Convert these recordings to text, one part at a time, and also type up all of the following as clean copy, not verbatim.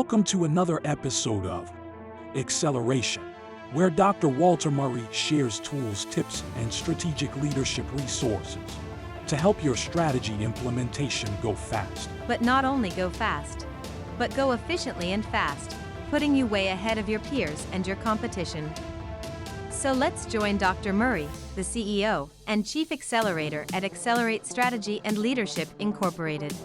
Welcome to another episode of Acceleration, where Dr. Walter Murray shares tools, tips, and strategic leadership resources to help your strategy implementation go fast. But not only go fast, but go efficiently and fast, putting you way ahead of your peers and your competition. So let's join Dr. Murray, the CEO and Chief Accelerator at Accelerate Strategy and Leadership Incorporated.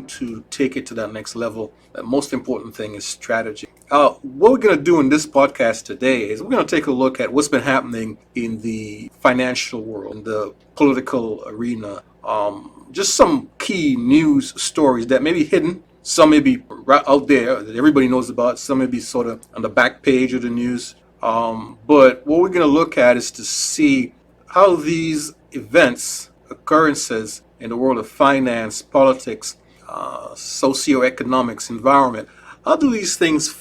To take it to that next level, the most important thing is strategy. What we're going to do in this podcast today is we're going to take a look at what's been happening in the financial world, in the political arena. Just some key news stories that may be hidden. Some may be right out there that everybody knows about. Some may be sort of on the back page of the news. But what we're going to look at is to see how these events, occurrences in the world of finance, politics, socioeconomics, environment, how do these things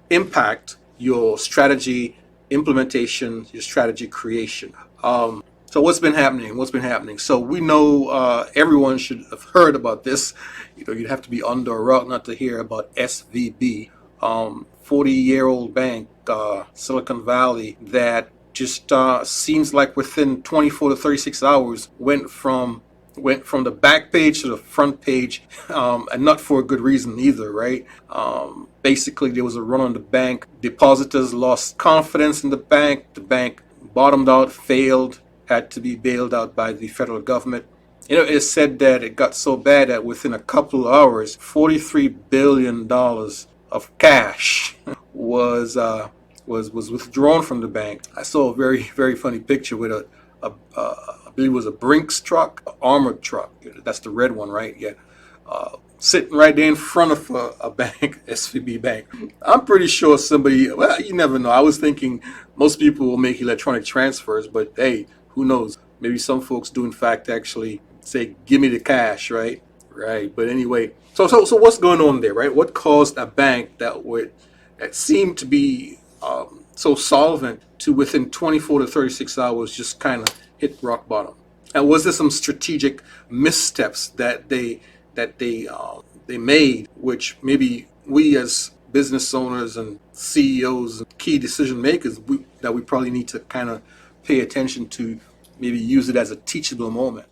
impact your strategy implementation, your strategy creation? So what's been happening? So we know everyone should have heard about this. You'd have to be under a rock not to hear about SVB, 40-year-old bank, Silicon Valley, that just seems like within 24 to 36 hours went from the back page to the front page, and not for a good reason either, right? Basically, there was a run on the bank. Depositors lost confidence in the bank. The bank bottomed out, failed, had to be bailed out by the federal government. It's said that it got so bad that within a couple of hours, $43 billion of cash was withdrawn from the bank. I saw a very, very funny picture with I believe it was a Brinks truck, an armored truck. That's the red one, right? Yeah. Sitting right there in front of a bank, SVB Bank. I'm pretty sure you never know. I was thinking most people will make electronic transfers, but hey, who knows? Maybe some folks do in fact actually say, give me the cash, right? Right. But anyway, so what's going on there, right? What caused a bank that seemed to be so solvent to within 24 to 36 hours just kind of hit rock bottom? And was there some strategic missteps that they made, which maybe we as business owners and CEOs and key decision makers that we probably need to kind of pay attention to, maybe use it as a teachable moment?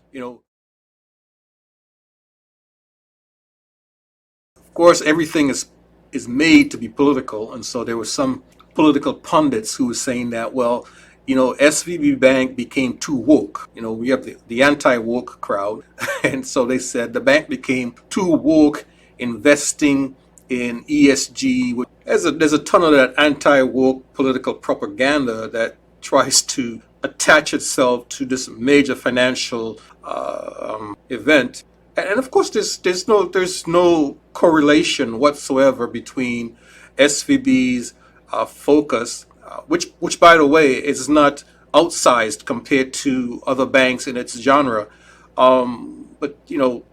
Of course, everything is made to be political, and so there were some political pundits who were saying that, well, SVB Bank became too woke. We have the anti-woke crowd. And so they said the bank became too woke, investing in ESG. There's a ton of that anti-woke political propaganda that tries to attach itself to this major financial event. And of course, there's no correlation whatsoever between SVB's focus, which by the way is not outsized compared to other banks in its genre. But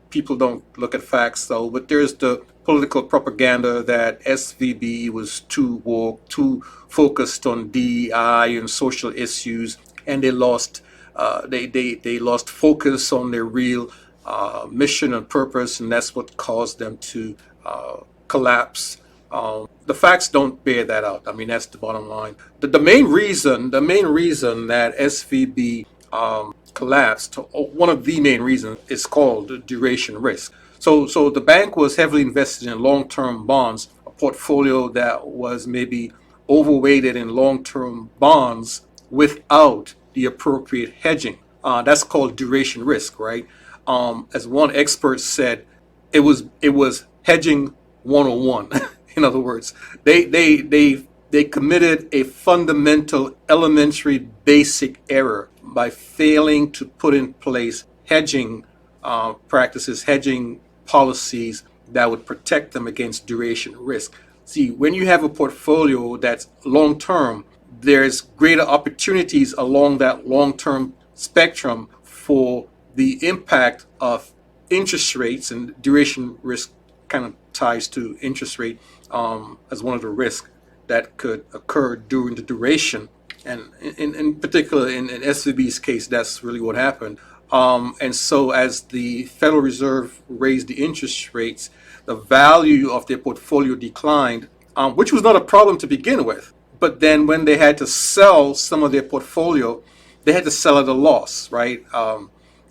people don't look at facts though. But there's the political propaganda that SVB was too woke, too focused on DEI and social issues, and they lost focus on their real mission and purpose, and that's what caused them to collapse. The facts don't bear that out. I mean, that's the bottom line. The main reason that SVB collapsed, one of the main reasons, is called duration risk. So the bank was heavily invested in long-term bonds, a portfolio that was maybe overweighted in long-term bonds without the appropriate hedging. That's called duration risk, right? As one expert said, it was hedging 101. In other words, they committed a fundamental, elementary, basic error by failing to put in place hedging practices, hedging policies that would protect them against duration risk. See, when you have a portfolio that's long-term, there's greater opportunities along that long-term spectrum for the impact of interest rates, and duration risk kind of ties to interest rate as one of the risks that could occur during the duration. And in particular, in SVB's case, that's really what happened. And so as the Federal Reserve raised the interest rates, the value of their portfolio declined, which was not a problem to begin with. But then when they had to sell some of their portfolio, they had to sell at a loss, right?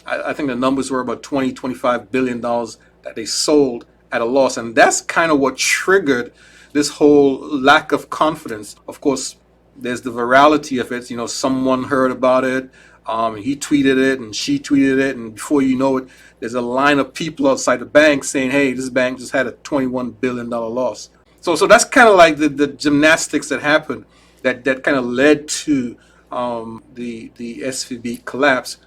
I think the numbers were about $25 billion that they sold at a loss. And that's kind of what triggered this whole lack of confidence. Of course, there's the virality of it. Someone heard about it. He tweeted it and she tweeted it. And before you know it, there's a line of people outside the bank saying, hey, this bank just had a $21 billion loss. So that's kind of like the gymnastics that happened that kind of led to the SVB collapse.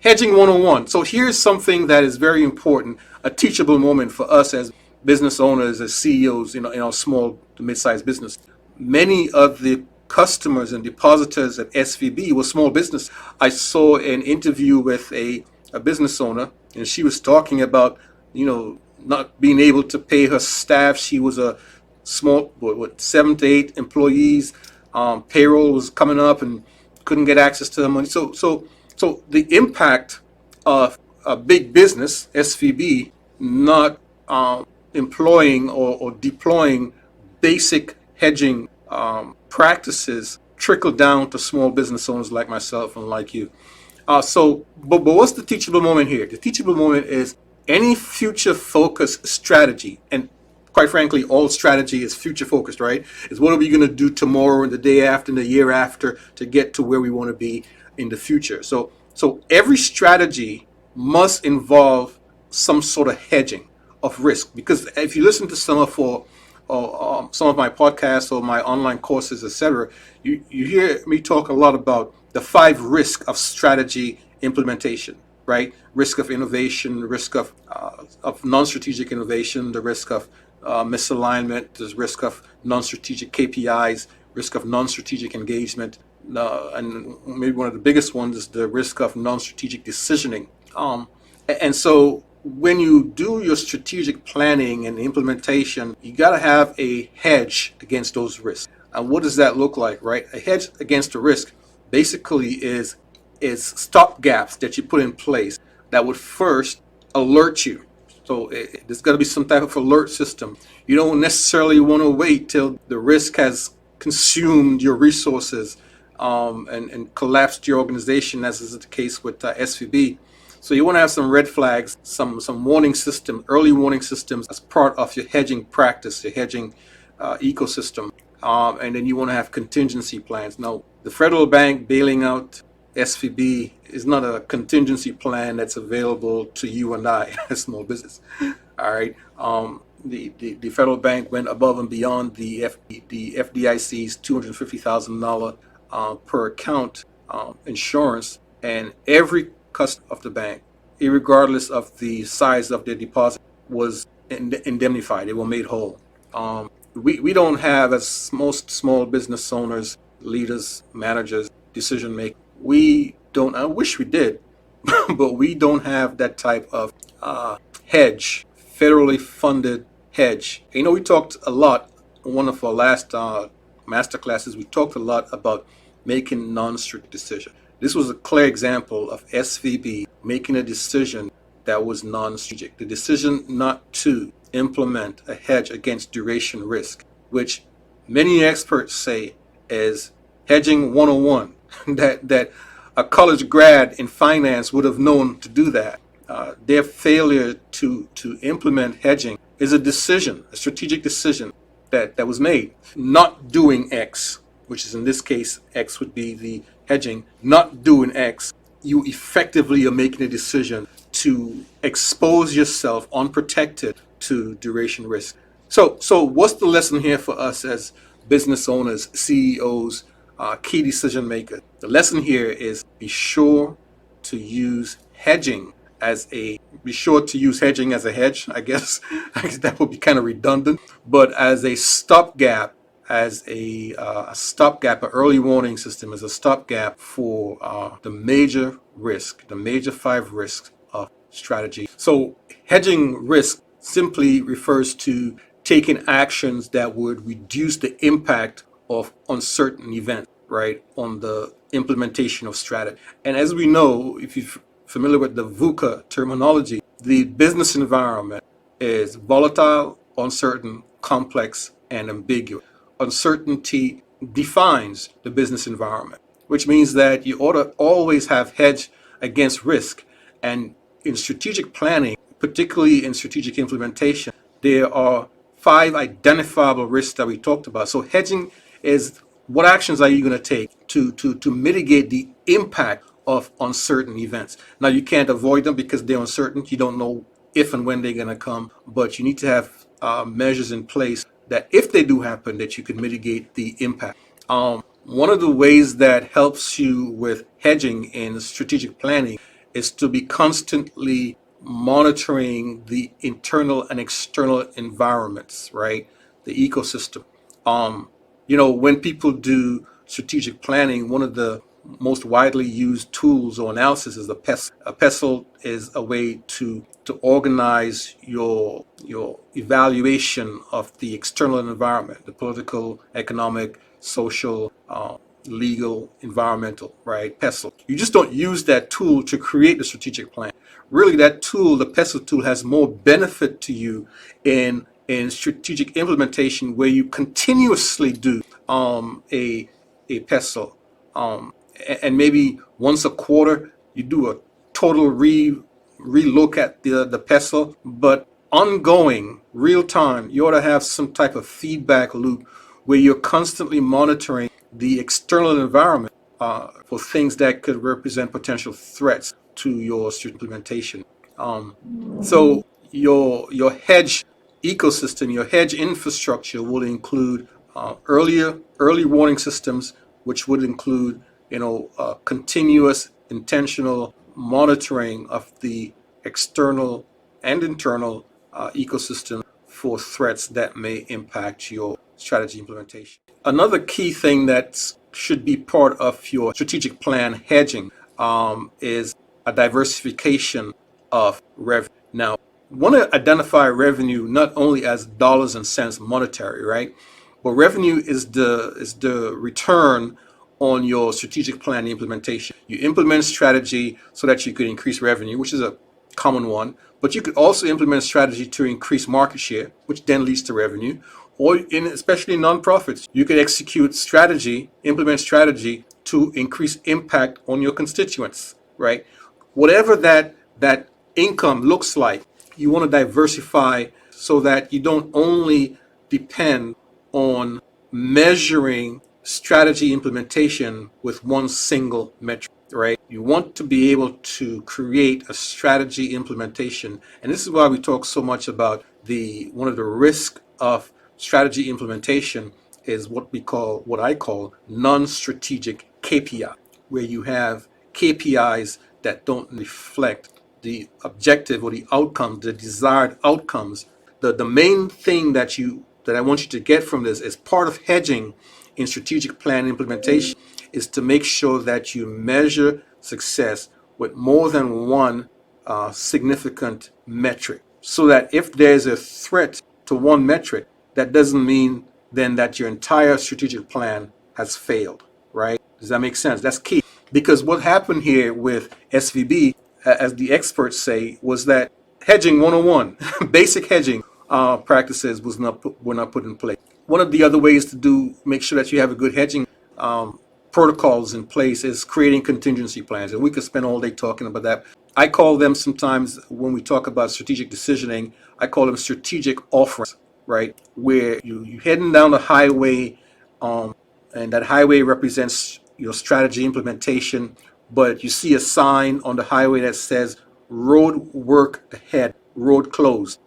Hedging 101. So here's something that is very important, a teachable moment for us as business owners, as CEOs, in our small to mid-sized business. Many of the customers and depositors at SVB were small business. I saw an interview with a business owner, and she was talking about, not being able to pay her staff. She was a small, 7 to 8 employees. Payroll was coming up and couldn't get access to the money. So the impact of a big business, SVB, not employing or deploying basic hedging practices trickled down to small business owners like myself and like you. But what's the teachable moment here? The teachable moment is any future focused strategy, and quite frankly, all strategy is future focused, right? Is what are we going to do tomorrow and the day after and the year after to get to where we want to be in the future. So every strategy must involve some sort of hedging of risk, because if you listen to some of my podcasts or my online courses, etc., you hear me talk a lot about the 5 risks of strategy implementation, right? Risk of innovation, risk of non-strategic innovation, the risk of misalignment, there's risk of non-strategic KPIs, risk of non-strategic engagement, and maybe one of the biggest ones is the risk of non-strategic decisioning. And so when you do your strategic planning and implementation, you got to have a hedge against those risks. And what does that look like, right? A hedge against a risk basically is stop gaps that you put in place that would first alert you. So there's got to be some type of alert system. You don't necessarily want to wait till the risk has consumed your resources and collapsed your organization, as is the case with SVB. So you want to have some red flags, some warning system, early warning systems as part of your hedging practice, your hedging ecosystem. And then you want to have contingency plans. Now, the federal bank bailing out SVB is not a contingency plan that's available to you and I as small business. All right. The federal bank went above and beyond the FDIC's $250,000 per account insurance, and every customer of the bank, irregardless of the size of their deposit, was indemnified. They were made whole. We don't have, as most small business owners, leaders, managers, decision makers, we don't, I wish we did, but we don't have that type of hedge, federally funded hedge. We talked a lot in one of our last master classes, we talked a lot about making non-strategic decisions. This was a clear example of SVB making a decision that was non-strategic. The decision not to implement a hedge against duration risk, which many experts say is hedging 101, that a college grad in finance would have known to do that. Their failure to implement hedging is a decision, a strategic decision that was made. Not doing X, which is in this case, X would be the hedging, not doing X, you effectively are making a decision to expose yourself unprotected to duration risk. So what's the lesson here for us as business owners, CEOs, key decision makers? The lesson here is be sure to use hedging as a hedge, I guess. That would be kind of redundant, but as a stopgap, an early warning system, as a stopgap for the major 5 risks of strategy. So hedging risk simply refers to taking actions that would reduce the impact of uncertain events, right, on the implementation of strategy. And as we know, if you've familiar with the VUCA terminology, the business environment is volatile, uncertain, complex, and ambiguous. Uncertainty defines the business environment, which means that you ought to always have hedge against risk. And in strategic planning, particularly in strategic implementation, there are 5 identifiable risks that we talked about. So hedging is, what actions are you going to take to mitigate the impact of uncertain events? Now, you can't avoid them because they're uncertain. You don't know if and when they're going to come, but you need to have measures in place that if they do happen, that you can mitigate the impact. One of the ways that helps you with hedging in strategic planning is to be constantly monitoring the internal and external environments, right? The ecosystem. When people do strategic planning, one of the most widely used tools or analysis is the PESTLE. A PESTLE is a way to organize your evaluation of the external environment, the political, economic, social, legal, environmental, right? PESTLE. You just don't use that tool to create the strategic plan. Really, that tool, the PESTLE tool, has more benefit to you in strategic implementation, where you continuously do a PESTLE, and maybe once a quarter you do a total relook at the PESTLE, but ongoing, real time, you ought to have some type of feedback loop where you're constantly monitoring the external environment for things that could represent potential threats to your strategic implementation. So your hedge ecosystem, your hedge infrastructure will include early warning systems, which would include continuous intentional monitoring of the external and internal ecosystem for threats that may impact your strategy implementation. Another key thing that should be part of your strategic plan hedging is a diversification of revenue. Now, you want to identify revenue not only as dollars and cents monetary, right? But revenue is the return on your strategic plan implementation. You implement strategy so that you could increase revenue, which is a common one, but you could also implement strategy to increase market share, which then leads to revenue. Or especially in nonprofits, you could implement strategy to increase impact on your constituents, right? Whatever that income looks like, you want to diversify so that you don't only depend on measuring strategy implementation with one single metric, right? You want to be able to create a strategy implementation. And this is why we talk so much about one of the risks of strategy implementation is what I call non-strategic KPI, where you have KPIs that don't reflect the objective or the outcome, the desired outcomes. The main thing that I want you to get from this is part of hedging in strategic plan implementation is to make sure that you measure success with more than one significant metric, so that if there's a threat to one metric, that doesn't mean then that your entire strategic plan has failed, right? Does that make sense? That's key. Because what happened here with SVB, as the experts say, was that hedging 101, basic hedging practices were not put in place. One of the other ways to make sure that you have a good hedging protocols in place is creating contingency plans. And we could spend all day talking about that. I call them sometimes, when we talk about strategic decisioning, I call them strategic off-ramps, right? Where you're heading down the highway, and that highway represents your strategy implementation, but you see a sign on the highway that says road work ahead, road closed.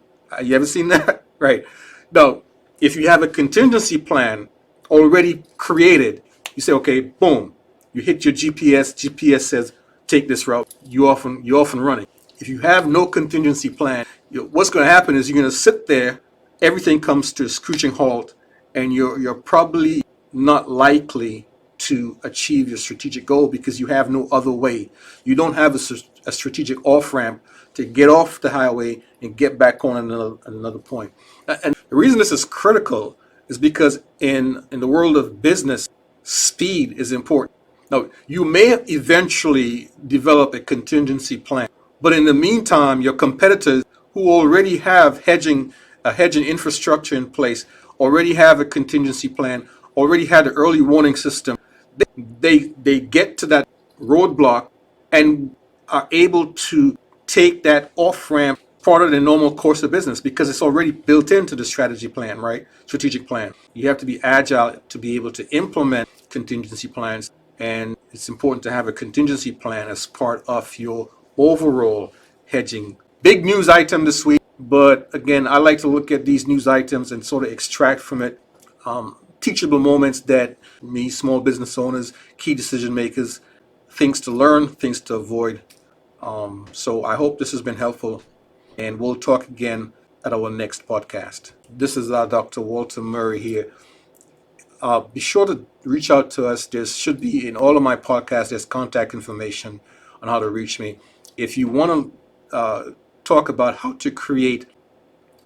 You ever seen that? Right. Now, if you have a contingency plan already created, you say, okay, boom, you hit your GPS says take this route, you're off and running. If you have no contingency plan, what's going to happen is you're going to sit there, everything comes to a screeching halt, and you're probably not likely to achieve your strategic goal because you have no other way. You don't have a strategic off-ramp to get off the highway and get back on another point. And the reason this is critical is because in the world of business, speed is important. Now, you may eventually develop a contingency plan, but in the meantime, your competitors who already have a hedging infrastructure in place, already have a contingency plan, already had an early warning system, they get to that roadblock and are able to take that off ramp part of the normal course of business because it's already built into the strategy plan, right? Strategic plan. You have to be agile to be able to implement contingency plans, and it's important to have a contingency plan as part of your overall hedging. Big news item this week, but again, I like to look at these news items and sort of extract from it teachable moments that me, small business owners, key decision makers, things to learn, things to avoid. So I hope this has been helpful, and we'll talk again at our next podcast. This is Dr. Walter Murray here. Be sure to reach out to us. There should be in all of my podcasts, there's contact information on how to reach me. If you want to talk about how to create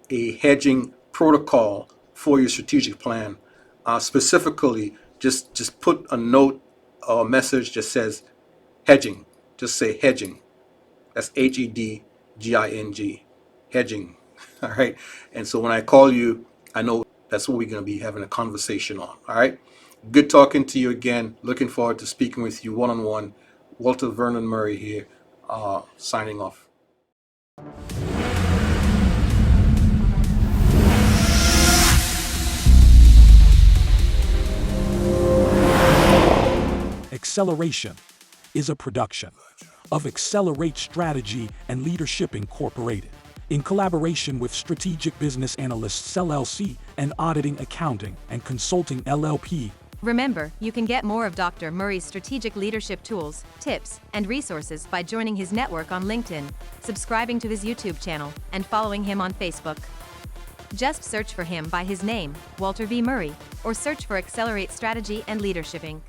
a hedging protocol for your strategic plan, specifically, just put a note or a message that says hedging. Just say hedging. That's HEDGING. Hedging. All right. And so when I call you, I know that's what we're going to be having a conversation on. All right. Good talking to you again. Looking forward to speaking with you one-on-one. Walter Vernon Murray here, signing off. Acceleration is a production of Accelerate Strategy and Leadership Incorporated, in collaboration with Strategic Business Analysts LLC and Auditing, Accounting, and Consulting LLP. Remember, you can get more of Dr. Murray's strategic leadership tools, tips, and resources by joining his network on LinkedIn, subscribing to his YouTube channel, and following him on Facebook. Just search for him by his name, Walter V. Murray, or search for Accelerate Strategy and Leadership Inc.